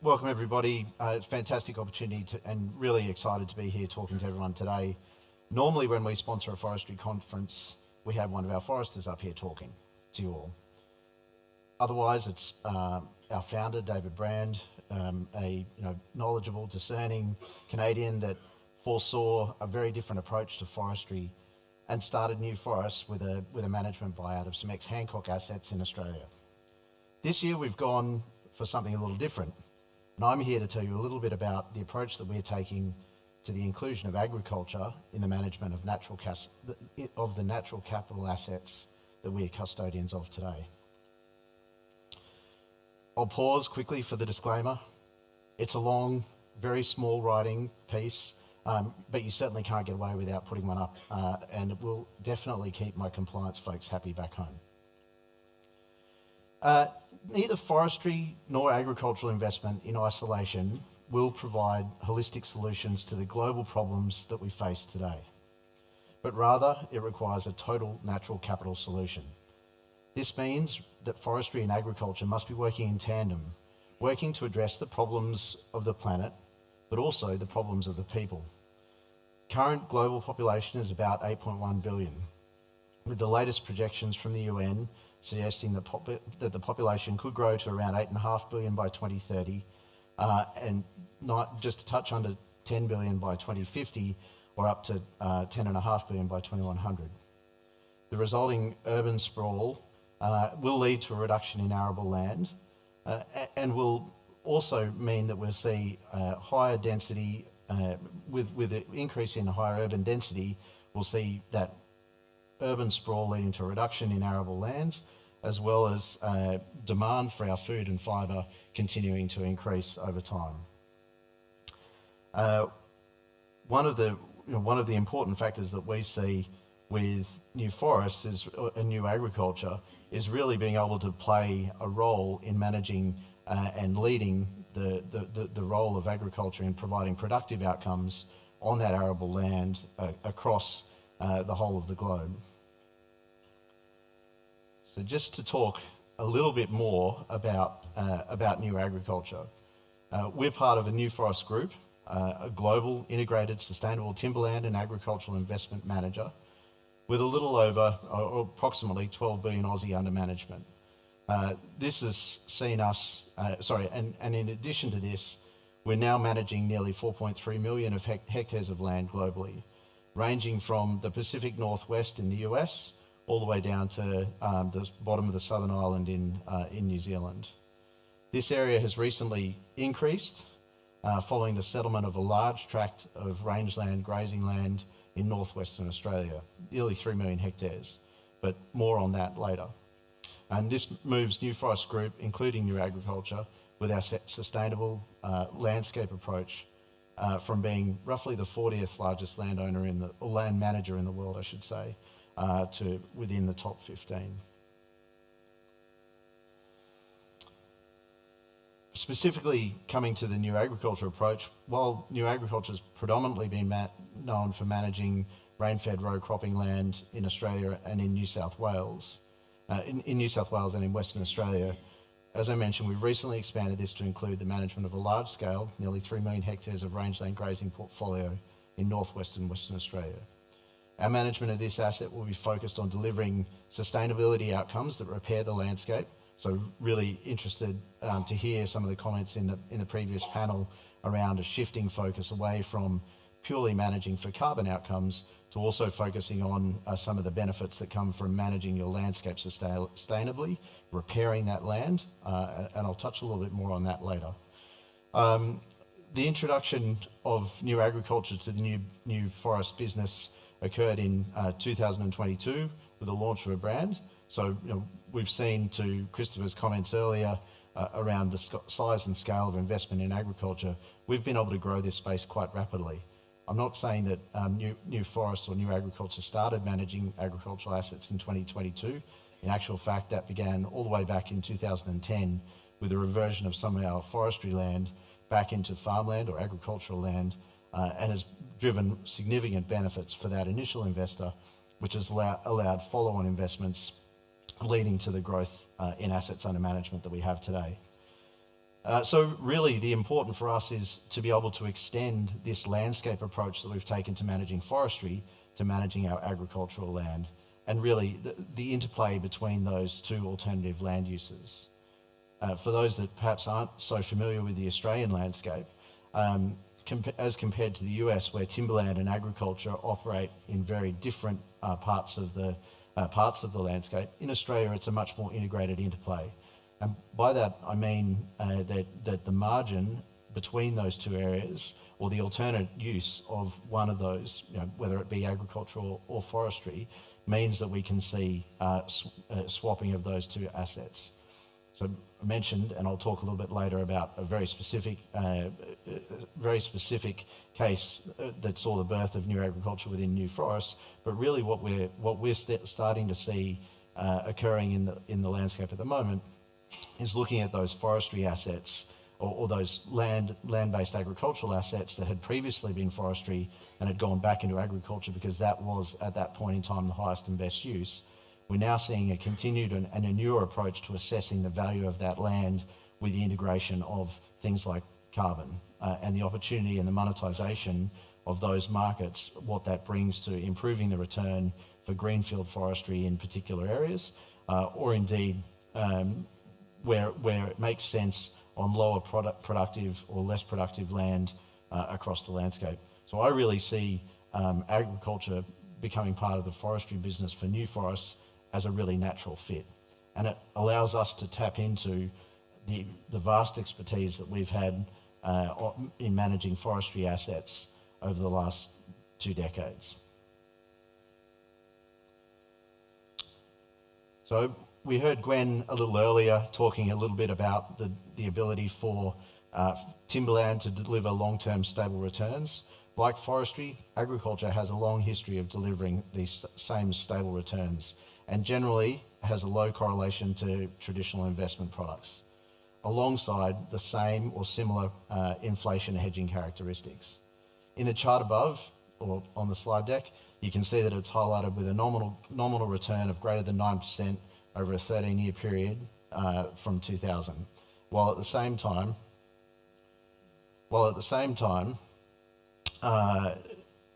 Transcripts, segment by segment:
Welcome everybody. It's a fantastic opportunity and really excited to be here talking to everyone today. Normally when we sponsor a forestry conference, we have one of our foresters up here talking to you all. Otherwise, it's our founder, David Brand, a knowledgeable, discerning Canadian that foresaw a very different approach to forestry and started New Forests with a management buyout of some ex-Hancock assets in Australia. This year we've gone for something a little different, and I'm here to tell you a little bit about the approach that we're taking to the inclusion of agriculture in the management of the natural capital assets that we are custodians of today. I'll pause quickly for the disclaimer. It's a long, very small writing piece, but you certainly can't get away without putting one up, and it will definitely keep my compliance folks happy back home. Neither forestry nor agricultural investment in isolation will provide holistic solutions to the global problems that we face today, but rather it requires a total natural capital solution. This means that forestry and agriculture must be working in tandem, working to address the problems of the planet, but also the problems of the people. Current global population is about 8.1 billion, with the latest projections from the UN suggesting that the population could grow to around 8.5 billion by 2030, and not just a touch under 10 billion by 2050, or up to 10.5 billion by 2100. The resulting urban sprawl will lead to a reduction in arable land, and will also mean that we'll see higher density, with an increase in higher urban density, we'll see that urban sprawl leading to a reduction in arable lands, as well as demand for our food and fibre continuing to increase over time. One of the important factors that we see with new forests and new agriculture is really being able to play a role in managing and leading the role of agriculture in providing productive outcomes on that arable land across the whole of the globe. So just to talk a little bit more about new agriculture, we're part of a New Forest Group, a global integrated sustainable timberland and agricultural investment manager with a little over, or approximately 12 billion Aussie under management. This has seen us, and in addition to this, we're now managing nearly 4.3 million of hectares of land globally, ranging from the Pacific Northwest in the US all the way down to the bottom of the Southern Island in New Zealand. This area has recently increased following the settlement of a large tract of rangeland, grazing land in northwestern Australia, nearly 3 million hectares, but more on that later. And this moves New Forest Group, including new agriculture, with our sustainable landscape approach from being roughly the 40th largest landowner or land manager in the world, I should say, to within the top 15. Specifically coming to the new agriculture approach, while new agriculture has predominantly been known for managing rain-fed row cropping land in Australia and in New South Wales, in New South Wales and in Western Australia, as I mentioned, we've recently expanded this to include the management of a large-scale, nearly 3 million hectares of rangeland grazing portfolio in northwestern Western Australia. Our management of this asset will be focused on delivering sustainability outcomes that repair the landscape. So really interested to hear some of the comments in the previous panel around a shifting focus away from purely managing for carbon outcomes to also focusing on some of the benefits that come from managing your landscape sustainably, repairing that land, and I'll touch a little bit more on that later. The introduction of new agriculture to the new forest business occurred in 2022 with the launch of a brand. So we've seen, to Christopher's comments earlier around the size and scale of investment in agriculture, we've been able to grow this space quite rapidly. I'm not saying that new forests or new agriculture started managing agricultural assets in 2022. In actual fact, that began all the way back in 2010 with the reversion of some of our forestry land back into farmland or agricultural land, and has driven significant benefits for that initial investor, which has allowed follow-on investments leading to the growth in assets under management that we have today. So really the important for us is to be able to extend this landscape approach that we've taken to managing forestry to managing our agricultural land, and really the interplay between those two alternative land uses. For those that perhaps aren't so familiar with the Australian landscape, as compared to the US, where timberland and agriculture operate in very different parts of the landscape, in Australia it's a much more integrated interplay. And by that I mean that the margin between those two areas, or the alternate use of one of those, whether it be agricultural or forestry, means that we can see swapping of those two assets. So I mentioned, and I'll talk a little bit later about a very specific case that saw the birth of new agriculture within new forests. But really, what we're starting to see occurring in the landscape at the moment is looking at those forestry assets, or those land-based agricultural assets that had previously been forestry and had gone back into agriculture because that was at that point in time the highest and best use. We're now seeing a continued and a newer approach to assessing the value of that land with the integration of things like carbon and the opportunity and the monetisation of those markets, what that brings to improving the return for greenfield forestry in particular areas, or indeed where it makes sense on lower productive or less productive land across the landscape. So I really see agriculture becoming part of the forestry business for new forests as a really natural fit. And it allows us to tap into the vast expertise that we've had in managing forestry assets over the last 2 decades. So we heard Gwen a little earlier talking a little bit about the ability for timberland to deliver long-term stable returns. Like forestry, agriculture has a long history of delivering these same stable returns, and generally has a low correlation to traditional investment products, alongside the same or similar inflation hedging characteristics. In the chart above, or on the slide deck, you can see that it's highlighted with a nominal return of greater than 9% over a 13-year period from 2000, while at the same time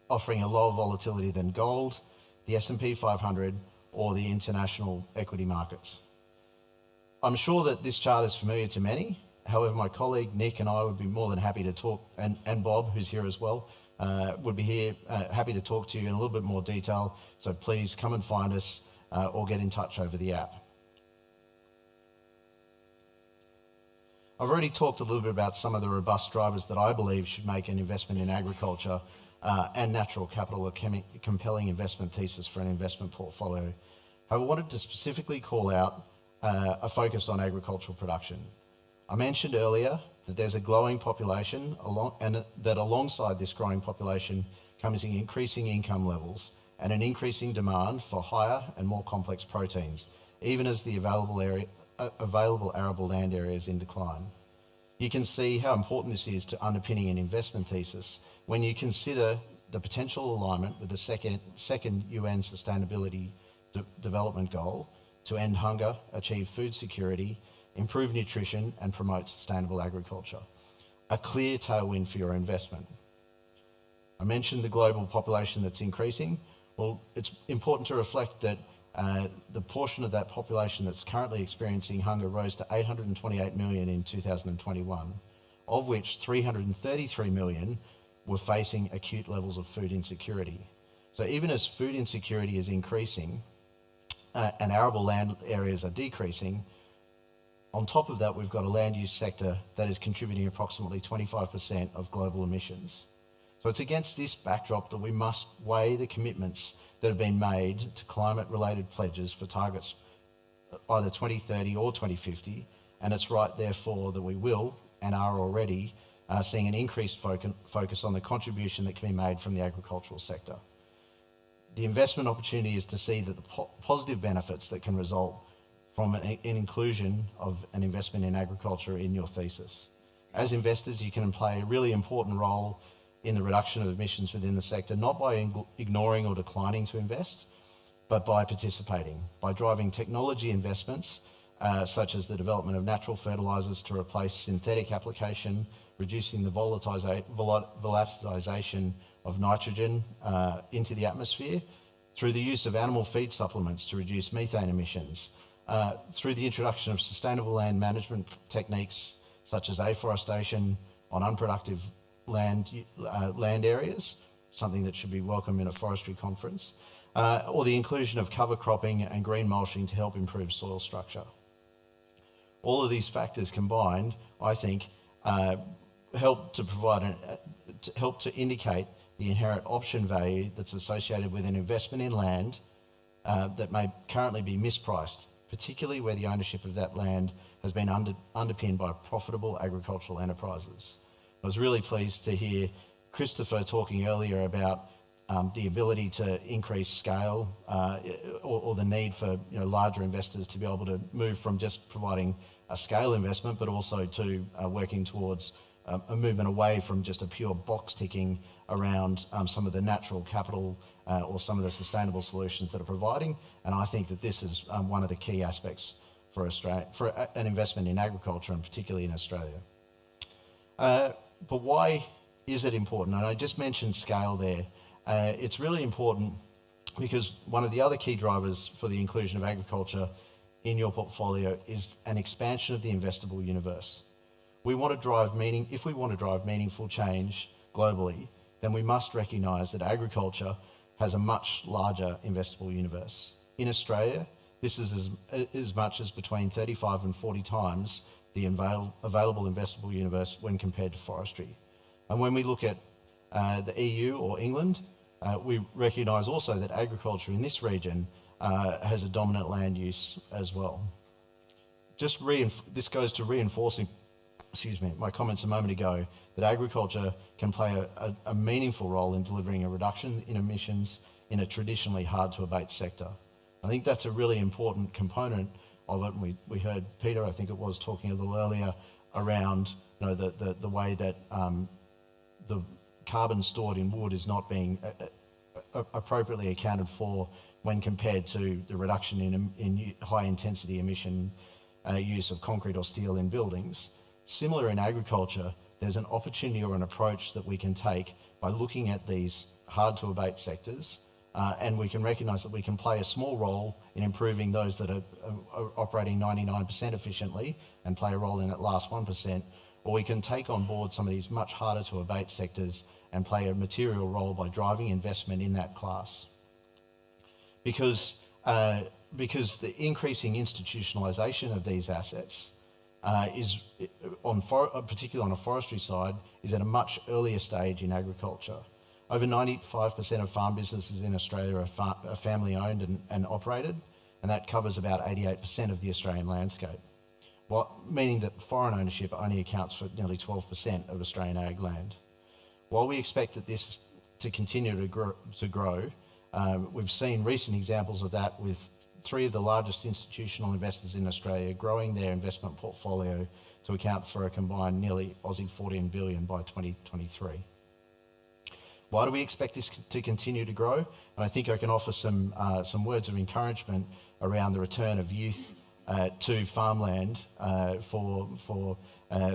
offering a lower volatility than gold, the S&P 500, or the international equity markets. I'm sure that this chart is familiar to many. However, my colleague Nick and I would be more than happy to talk, and Bob, who's here as well, would be here happy to talk to you in a little bit more detail. So please come and find us or get in touch over the app. I've already talked a little bit about some of the robust drivers that I believe should make an investment in agriculture and natural capital a compelling investment thesis for an investment portfolio. However, I wanted to specifically call out a focus on agricultural production. I mentioned earlier that there's a growing population, and that alongside this growing population comes increasing income levels and an increasing demand for higher and more complex proteins, even as the available arable land area is in decline. You can see how important this is to underpinning an investment thesis when you consider the potential alignment with the second UN Sustainability Development Goal to end hunger, achieve food security, improve nutrition, and promote sustainable agriculture. A clear tailwind for your investment. I mentioned the global population that's increasing. Well, it's important to reflect that the portion of that population that's currently experiencing hunger rose to 828 million in 2021, of which 333 million were facing acute levels of food insecurity. So even as food insecurity is increasing and arable land areas are decreasing, on top of that, we've got a land use sector that is contributing approximately 25% of global emissions. So it's against this backdrop that we must weigh the commitments that have been made to climate-related pledges for targets either 2030 or 2050, and it's right, therefore, that we will and are already seeing an increased focus on the contribution that can be made from the agricultural sector. The investment opportunity is to see that the positive benefits that can result from an inclusion of an investment in agriculture in your thesis. As investors, you can play a really important role in the reduction of emissions within the sector, not by ignoring or declining to invest, but by participating, by driving technology investments such as the development of natural fertilisers to replace synthetic application, reducing the volatilization of nitrogen into the atmosphere, through the use of animal feed supplements to reduce methane emissions, through the introduction of sustainable land management techniques such as afforestation on unproductive land areas, something that should be welcome in a forestry conference, or the inclusion of cover cropping and green mulching to help improve soil structure. All of these factors combined, I think, help to indicate the inherent option value that's associated with an investment in land that may currently be mispriced, particularly where the ownership of that land has been underpinned by profitable agricultural enterprises. I was really pleased to hear Christopher talking earlier about the ability to increase scale or the need for larger investors to be able to move from just providing a scale investment, but also to working towards a movement away from just a pure box ticking around some of the natural capital or some of the sustainable solutions that are providing. And I think that this is one of the key aspects for Australia, for an investment in agriculture, and particularly in Australia. But why is it important? And I just mentioned scale there. It's really important because one of the other key drivers for the inclusion of agriculture in your portfolio is an expansion of the investable universe. If we want to drive meaningful change globally, then we must recognise that agriculture has a much larger investable universe. In Australia, this is as much as between 35 and 40 times the available investable universe when compared to forestry. And when we look at the EU or England, we recognise also that agriculture in this region has a dominant land use as well. This goes to reinforcing, my comments a moment ago, that agriculture can play a meaningful role in delivering a reduction in emissions in a traditionally hard to abate sector. I think that's a really important component of it. And we heard Peter, I think it was, talking a little earlier around the way that the carbon stored in wood is not being appropriately accounted for when compared to the reduction in high intensity emission use of concrete or steel in buildings. Similar in agriculture, there's an opportunity or an approach that we can take by looking at these hard to abate sectors, and we can recognise that we can play a small role in improving those that are operating 99% efficiently and play a role in that last 1%, or we can take on board some of these much harder to abate sectors and play a material role by driving investment in that class. Because the increasing institutionalisation of these assets particularly on a forestry side, is at a much earlier stage in agriculture. Over 95% of farm businesses in Australia are family owned and operated, and that covers about 88% of the Australian landscape, meaning that foreign ownership only accounts for nearly 12% of Australian ag land. While we expect that this to continue to grow, we've seen recent examples of that with 3 of the largest institutional investors in Australia growing their investment portfolio to account for a combined nearly Aussie 14 billion by 2023. Why do we expect this to continue to grow? And I think I can offer some words of encouragement around the return of youth to farmland for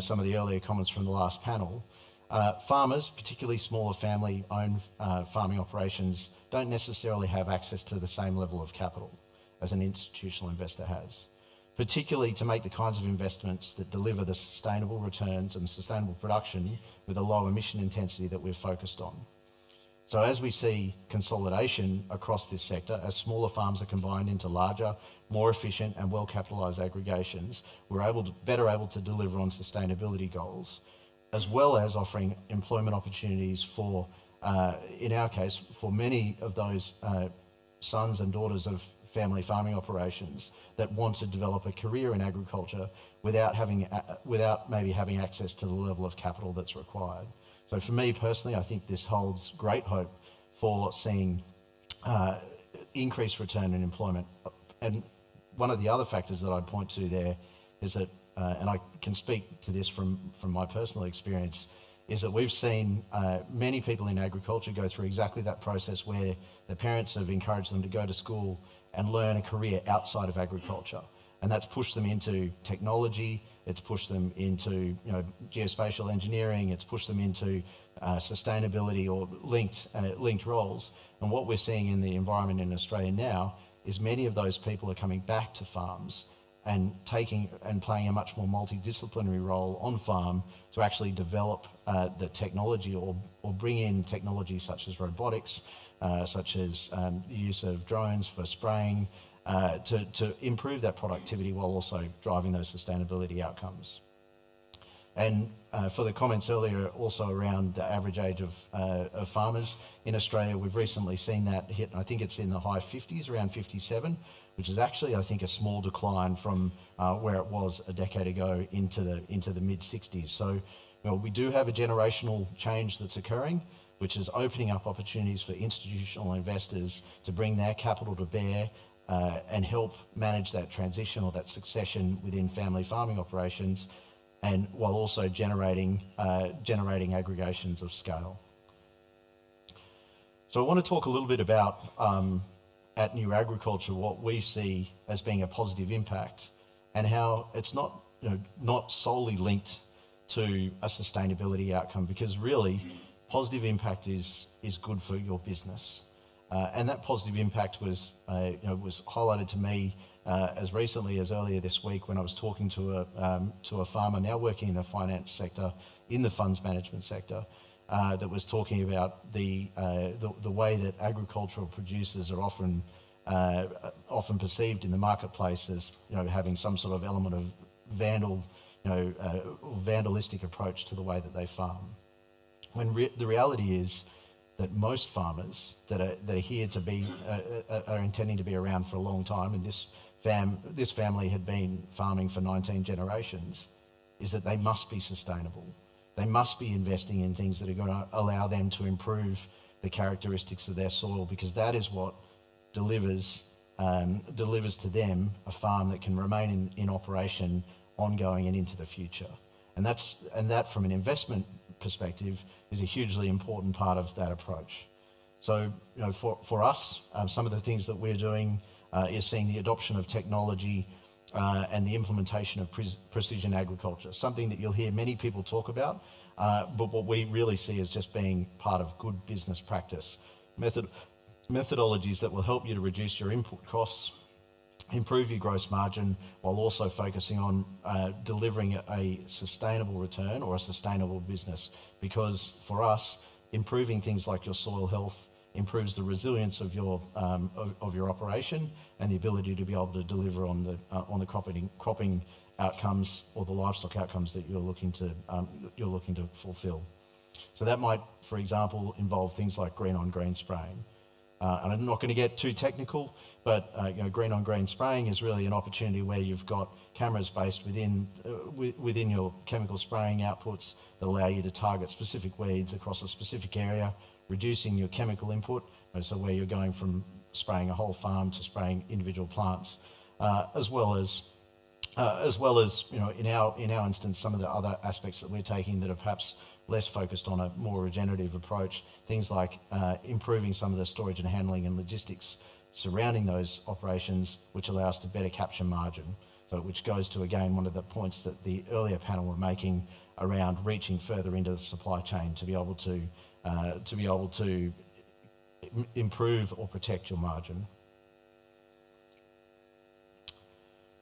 some of the earlier comments from the last panel. Farmers, particularly smaller family-owned farming operations, don't necessarily have access to the same level of capital as an institutional investor has, particularly to make the kinds of investments that deliver the sustainable returns and sustainable production with a low emission intensity that we're focused on. So as we see consolidation across this sector, as smaller farms are combined into larger, more efficient and well-capitalised aggregations, we're better able to deliver on sustainability goals, as well as offering employment opportunities for, in our case, for many of those sons and daughters of family farming operations that want to develop a career in agriculture without maybe having access to the level of capital that's required. So for me personally, I think this holds great hope for seeing increased return in employment. And one of the other factors that I'd point to there is that, and I can speak to this from my personal experience, is that we've seen many people in agriculture go through exactly that process where their parents have encouraged them to go to school and learn a career outside of agriculture. And that's pushed them into technology, it's pushed them into geospatial engineering, it's pushed them into sustainability or linked roles. And what we're seeing in the environment in Australia now is many of those people are coming back to farms and playing a much more multidisciplinary role on farm to actually develop the technology or bring in technology such as robotics, such as the use of drones for spraying, to improve that productivity while also driving those sustainability outcomes. And for the comments earlier also around the average age of farmers in Australia, we've recently seen that hit, I think it's in the high 50s, around 57, which is actually, I think, a small decline from where it was a decade ago into the mid 60s. So we do have a generational change that's occurring, which is opening up opportunities for institutional investors to bring their capital to bear and help manage that transition or that succession within family farming operations, and while also generating aggregations of scale. So I want to talk a little bit about, at New Agriculture, what we see as being a positive impact and how it's not solely linked to a sustainability outcome, because really positive impact is good for your business. And that positive impact was highlighted to me as recently as earlier this week when I was talking to a farmer now working in the finance sector, in the funds management sector, that was talking about the way that agricultural producers are often perceived in the marketplace as having some sort of element of vandalistic approach to the way that they farm. When the reality is that most farmers that are here to be are intending to be around for a long time, and this family had been farming for 19 generations, is that they must be sustainable. They must be investing in things that are going to allow them to improve the characteristics of their soil, because that is what delivers to them a farm that can remain in operation ongoing and into the future. And that from an investment perspective is a hugely important part of that approach. So for us, some of the things that we're doing is seeing the adoption of technology and the implementation of precision agriculture, something that you'll hear many people talk about, but what we really see as just being part of good business practice. Methodologies that will help you to reduce your input costs, improve your gross margin, while also focusing on delivering a sustainable return or a sustainable business. Because for us, improving things like your soil health improves the resilience of your operation and the ability to be able to deliver on the cropping outcomes or the livestock outcomes that you're looking to fulfil. So that might, for example, involve things like green-on-green spraying. And I'm not going to get too technical, but green-on-green spraying is really an opportunity where you've got cameras based within your chemical spraying outputs that allow you to target specific weeds across a specific area, reducing your chemical input, so where you're going from spraying a whole farm to spraying individual plants, as well as in our instance, some of the other aspects that we're taking that are perhaps less focused on a more regenerative approach, things like improving some of the storage and handling and logistics surrounding those operations, which allow us to better capture margin. So which goes to, again, one of the points that the earlier panel were making around reaching further into the supply chain to be able to improve or protect your margin.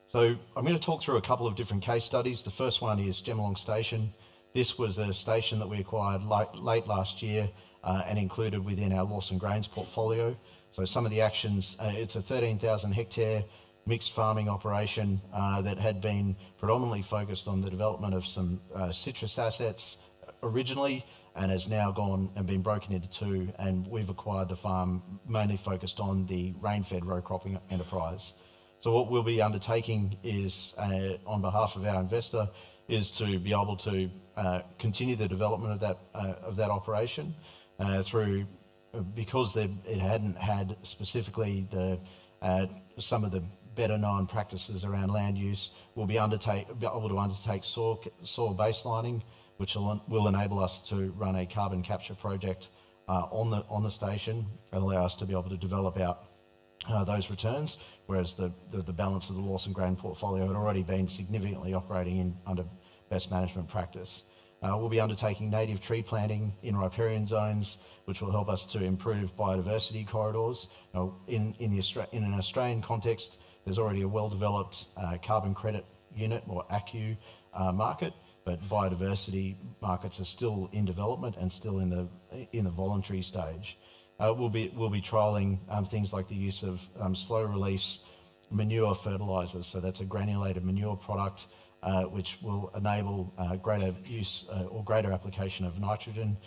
So I'm going to talk through a couple of different case studies. The first one is Gemmelong Station. This was a station that we acquired late last year and included within our Lawson Grains portfolio. So some of the actions, it's a 13,000 hectare mixed farming operation that had been predominantly focused on the development of some citrus assets originally, and has now gone and been broken into two, and we've acquired the farm mainly focused on the rain-fed row cropping enterprise. So what we'll be undertaking is, on behalf of our investor, is to be able to continue the development of that operation through, because it hadn't had specifically some of the better known practices around land use. We'll be able to undertake soil baselining, which will enable us to run a carbon capture project on the station and allow us to be able to develop out those returns, whereas the balance of the Lawson grain portfolio had already been significantly operating under best management practice. We'll be undertaking native tree planting in riparian zones, which will help us to improve biodiversity corridors. In an Australian context, there's already a well-developed carbon credit unit, or ACU, market, but biodiversity markets are still in development and still in the voluntary stage. We'll be trialling things like the use of slow-release manure fertilisers. So that's a granulated manure product which will enable greater use or greater application of nitrogen,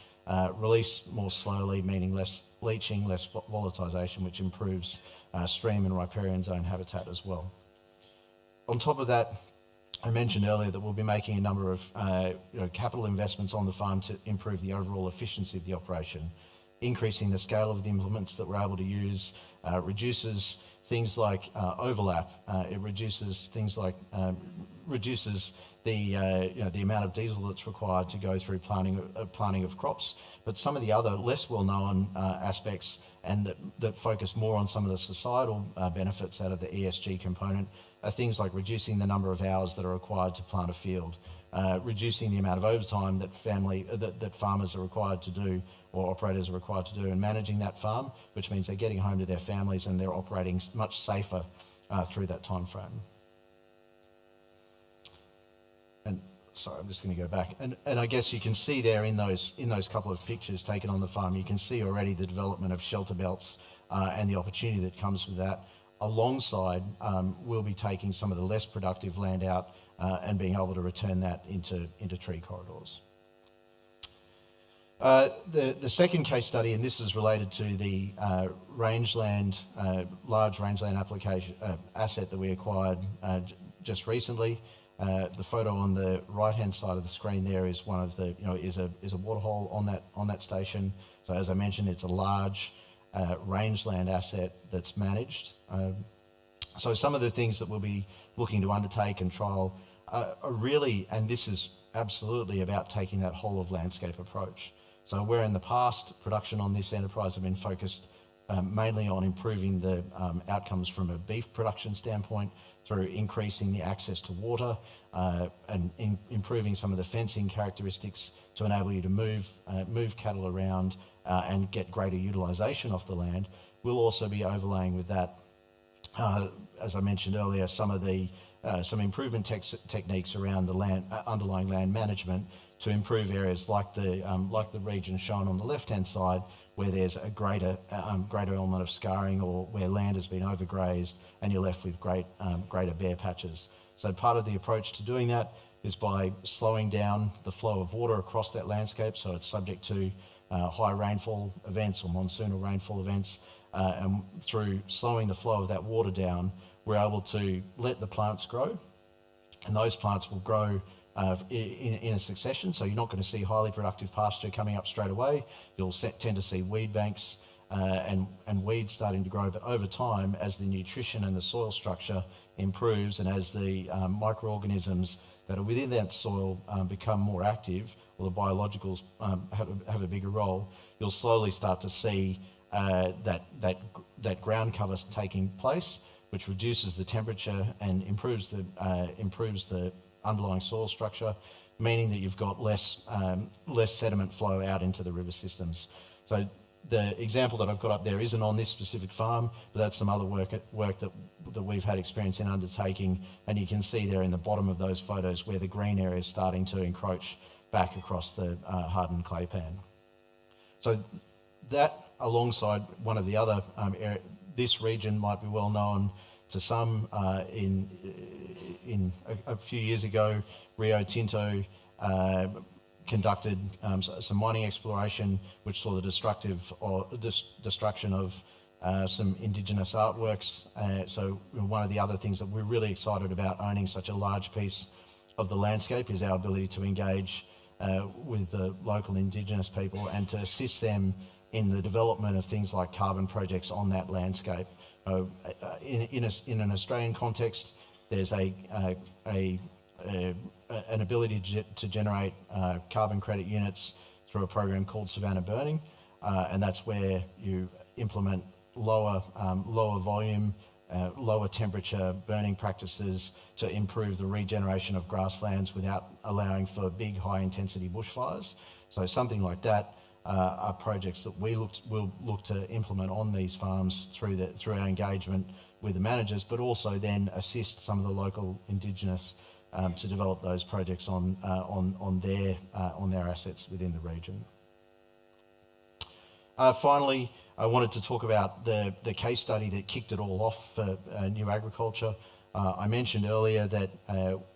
release more slowly, meaning less leaching, less volatilisation, which improves stream and riparian zone habitat as well. On top of that, I mentioned earlier that we'll be making a number of capital investments on the farm to improve the overall efficiency of the operation. Increasing the scale of the implements that we're able to use reduces things like overlap. It reduces things like reduces the amount of diesel that's required to go through planting of crops. But some of the other less well-known aspects, and that focus more on some of the societal benefits out of the ESG component, are things like reducing the number of hours that are required to plant a field, reducing the amount of overtime that farmers are required to do, or operators are required to do in managing that farm, which means they're getting home to their families and they're operating much safer through that time frame. And sorry, I'm just going to go back. And I guess you can see there in those couple of pictures taken on the farm, you can see already the development of shelter belts and the opportunity that comes with that. Alongside, we'll be taking some of the less productive land out and being able to return that into tree corridors. The second case study, and this is related to the rangeland, large rangeland application asset that we acquired just recently. The photo on the right-hand side of the screen there is one of the is a waterhole on that station. So as I mentioned, it's a large rangeland asset that's managed. So some of the things that we'll be looking to undertake and trial are really, and this is absolutely about taking that whole of landscape approach. So where in the past production on this enterprise have been focused mainly on improving the outcomes from a beef production standpoint through increasing the access to water and improving some of the fencing characteristics to enable you to move cattle around and get greater utilisation off the land. We'll also be overlaying with that, as I mentioned earlier, some of the some improvement techniques around the underlying land management to improve areas like the region shown on the left-hand side, where there's a greater element of scarring, or where land has been overgrazed and you're left with greater bare patches. So part of the approach to doing that is by slowing down the flow of water across that landscape, so it's subject to high rainfall events or monsoonal rainfall events, and through slowing the flow of that water down, we're able to let the plants grow, and those plants will grow in a succession. So you're not going to see highly productive pasture coming up straight away. You'll tend to see weed banks and weeds starting to grow, but over time, as the nutrition and the soil structure improves, and as the microorganisms that are within that soil become more active, or the biologicals have a bigger role, you'll slowly start to see that ground cover taking place, which reduces the temperature and improves the underlying soil structure, meaning that you've got less sediment flow out into the river systems. So the example that I've got up there isn't on this specific farm, but that's some other work that we've had experience in undertaking, and you can see there in the bottom of those photos where the green area is starting to encroach back across the hardened clay pan. So that, alongside one of the other areas, this region might be well known to some. In a few years ago, Rio Tinto conducted some mining exploration, which saw the destruction of some Indigenous artworks. So one of the other things that we're really excited about owning such a large piece of the landscape is our ability to engage with the local Indigenous people and to assist them in the development of things like carbon projects on that landscape. In an Australian context, there's an ability to generate carbon credit units through a program called Savannah Burning, and that's where you implement lower volume, lower temperature burning practices to improve the regeneration of grasslands without allowing for big high intensity bushfires. So something like that are projects that will look to implement on these farms through our engagement with the managers, but also then assist some of the local Indigenous to develop those projects on their assets within the region. Finally, I wanted to talk about the case study that kicked it all off for New Agriculture. I mentioned earlier that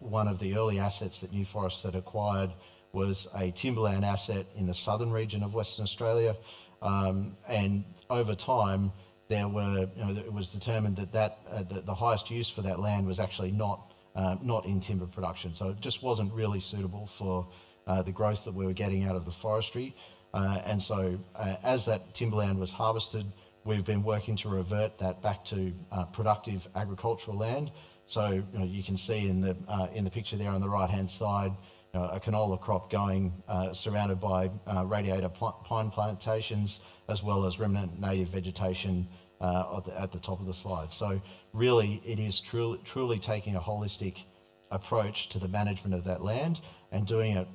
one of the early assets that New Forests had acquired was a timberland asset in the southern region of Western Australia, and over time it was determined that the highest use for that land was actually not in timber production, so it just wasn't really suitable for the growth that we were getting out of the forestry. And so as that timberland was harvested, we've been working to revert that back to productive agricultural land. So you can see in the picture there on the right hand side, a canola crop going surrounded by radiator pine plantations, as well as remnant native vegetation at the top of the slide. So really it is truly taking a holistic approach to the management of that land and doing it,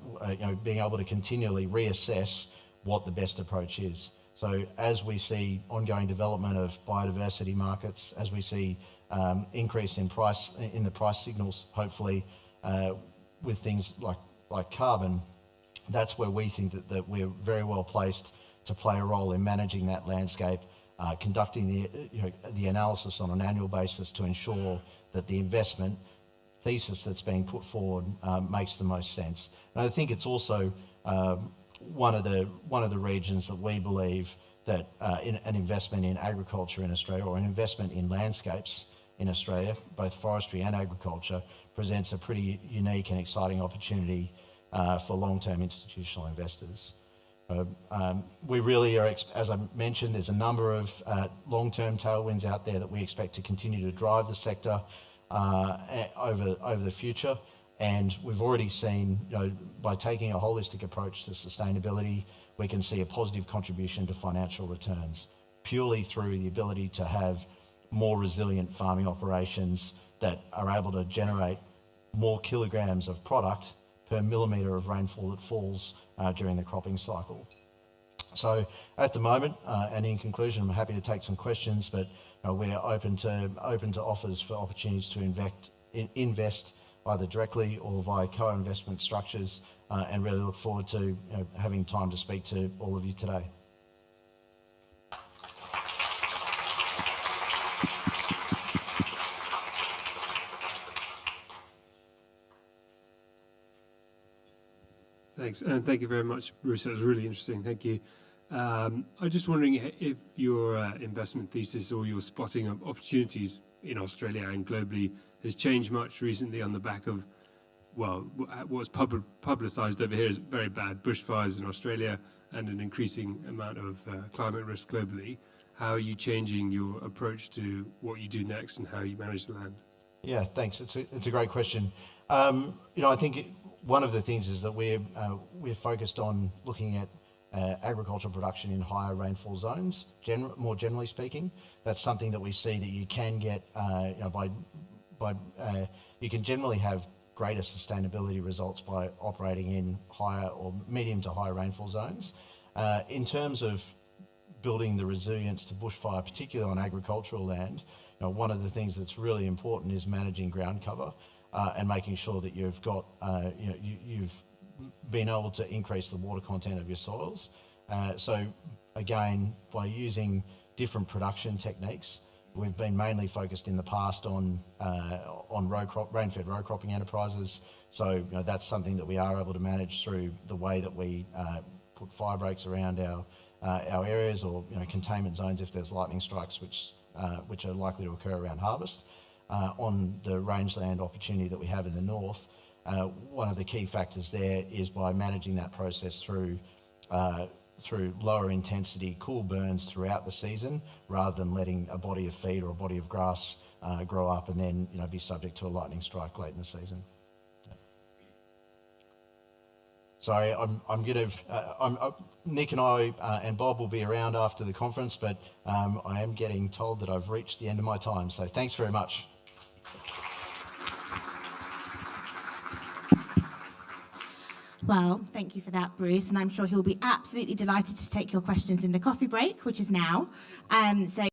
being able to continually reassess what the best approach is. So as we see ongoing development of biodiversity markets, as we see increase in the price signals, hopefully with things like carbon, that's where we think that we're very well placed to play a role in managing that landscape, conducting the analysis on an annual basis to ensure that the investment thesis that's being put forward makes the most sense. And I think it's also one of the regions that we believe that an investment in agriculture in Australia, or an investment in landscapes in Australia, both forestry and agriculture, presents a pretty unique and exciting opportunity for long-term institutional investors. We really are, as I mentioned, there's a number of long-term tailwinds out there that we expect to continue to drive the sector over the future. And we've already seen, by taking a holistic approach to sustainability, we can see a positive contribution to financial returns purely through the ability to have more resilient farming operations that are able to generate more kilograms of product per millimetre of rainfall that falls during the cropping cycle. So at the moment, and in conclusion, I'm happy to take some questions, but we're open to offers for opportunities to invest either directly or via co-investment structures, and really look forward to having time to speak to all of you today. Thanks, and thank you very much, Bruce. That was really interesting. Thank you. I'm just wondering if your investment thesis or your spotting of opportunities in Australia and globally has changed much recently on the back of, well, what's publicised over here is very bad bushfires in Australia and an increasing amount of climate risk globally. How are you changing your approach to what you do next and how you manage the land? Yeah, thanks. It's a great question. I think one of the things is that we're focused on looking at agricultural production in higher rainfall zones. More generally speaking, that's something that we see that you can get you can generally have greater sustainability results by operating in higher or medium to high rainfall zones. In terms of building the resilience to bushfire, particularly on agricultural land, one of the things that's really important is managing ground cover and making sure that you've got you've been able to increase the water content of your soils. So again, by using different production techniques, we've been mainly focused in the past on rain-fed row cropping enterprises. So that's something that we are able to manage through the way that we put fire breaks around our areas, or containment zones if there's lightning strikes, which are likely to occur around harvest. On the rangeland opportunity that we have in the north, one of the key factors there is by managing that process through lower intensity cool burns throughout the season, rather than letting a body of feed or a body of grass grow up and then be subject to a lightning strike late in the season. Sorry, I'm going to. Nick and I and Bob will be around after the conference, but I am getting told that I've reached the end of my time. So thanks very much. Well, thank you for that, Bruce, and I'm sure he'll be absolutely delighted to take your questions in the coffee break, which is now. So